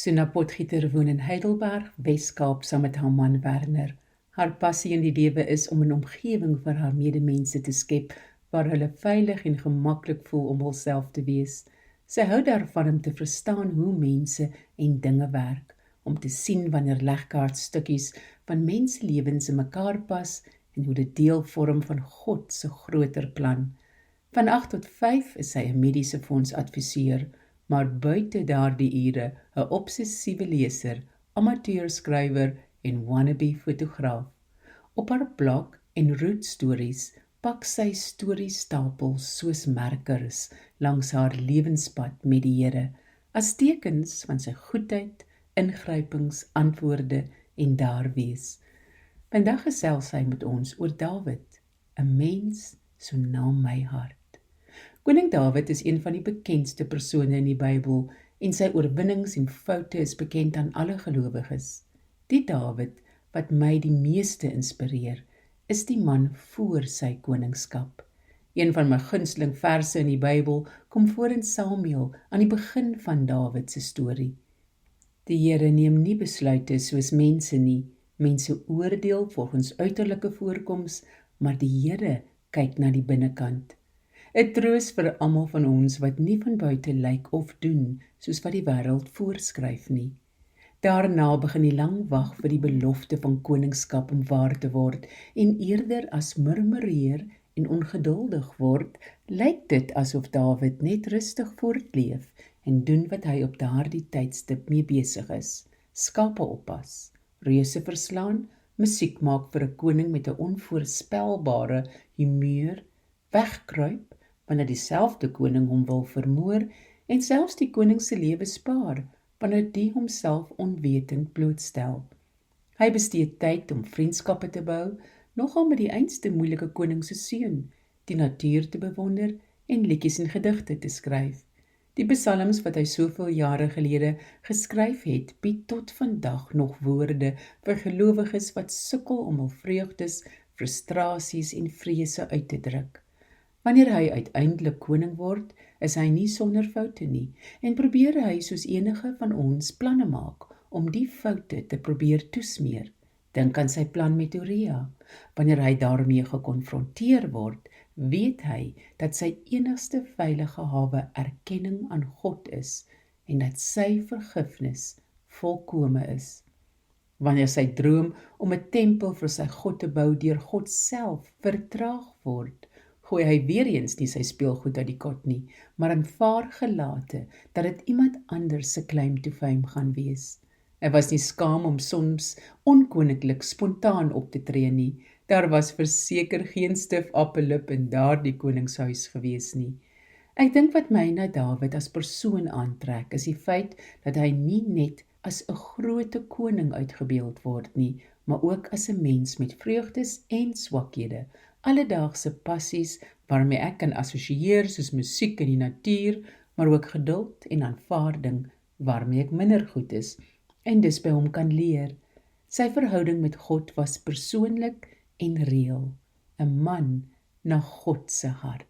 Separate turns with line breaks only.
Suna Potgieter woon in Heidelberg, Wes-Kaap, saam met haar man Werner. Haar passie in die lewe is om 'n omgewing vir haar medemense te skep, waar hulle veilig en gemaklik voel om hulself te wees. Sy hou daarvan om te verstaan hoe mense en dinge werk, om te sien wanneer legkaartstukkies van menselewens in mekaar pas en hoe dit deel vorm van God se groter plan. Van 8 tot 5 is sy 'n mediese fondsadviseur, maar buite daardie ure 'n obsessiewe leser, amateurskrywer en wannabe fotograaf. Op haar blog en Root Stories pak sy storiestapels soos merkers langs haar lewenspad met die Here, as tekens van sy goedheid, ingrypings, antwoorde en daar wees. Vandag gesels sy met ons oor Dawid, 'n mens so na my hart. Koning Dawid is een van die bekendste persone in die Bybel en sy oorwinnings en foute is bekend aan alle gelowiges. Die Dawid wat my die meeste inspireer, is die man voor sy koningskap. Een van my gunsteling verse in die Bybel kom voor in Samuel aan die begin van Dawid se storie. Die Here neem nie besluite soos mense nie. Mense oordeel volgens uiterlike voorkoms, maar die Here kyk na die binnekant. 'n troos vir almal van ons wat nie van buite lyk of doen soos wat die wêreld voorskryf nie. Daarna begin die lang wag vir die belofte van koningskap om waar te word, en eerder as murmureer en ongeduldig word, lyk dit asof Dawid net rustig voortleef en doen wat hy op daardie tydstip mee besig is: skape oppas, reuse verslaan, musiek maak vir 'n koning met 'n onvoorspelbare humeur, wegkruip wanneer dieselfde koning hom wil vermoor en selfs die koning se lewe spaar wanneer die homself onwetend blootstel. Hy bestee tyd om vriendskappe te bou, nogal met die einste moeilike koning se seun, die natuur te bewonder en liedjies en gedigte te skryf. Die psalms wat hy soveel jare gelede geskryf het, bied tot vandag nog woorde vir gelowiges wat sukkel om hul vreugdes, frustrasies en vrese uit te druk. Wanneer hy uiteindelik koning word, is hy nie sonder foute nie, en probeer hy soos enige van ons planne maak om die foute te probeer toesmeer. Dink aan sy plan met Uria. Wanneer hy daarmee gekonfronteer word, weet hy dat sy enigste veilige hawe erkenning aan God is en dat sy vergifnis volkome is. Wanneer sy droom om 'n tempel vir sy God te bou deur God self vertraag word, gooi hy weer eens nie sy speelgoed uit die kot nie, maar aanvaar gelate dat dit iemand anders se claim to fame gaan wees. Hy was nie skaam om soms onkoninklik spontaan op te tree nie. Daar was verseker geen stif appellip in daardie koningshuis gewees nie. Ek dink wat my na Dawid as persoon aantrek, is die feit dat hy nie net as 'n groote koning uitgebeeld word nie, maar ook as 'n mens met vreugdes en swakhede, alledaagse passies waarmee ek kan assosieer soos musiek en die natuur, maar ook geduld en aanvaarding waarmee ek minder goed is en dus by hom kan leer. Sy verhouding met God was persoonlik en reël, 'n man na God se hart.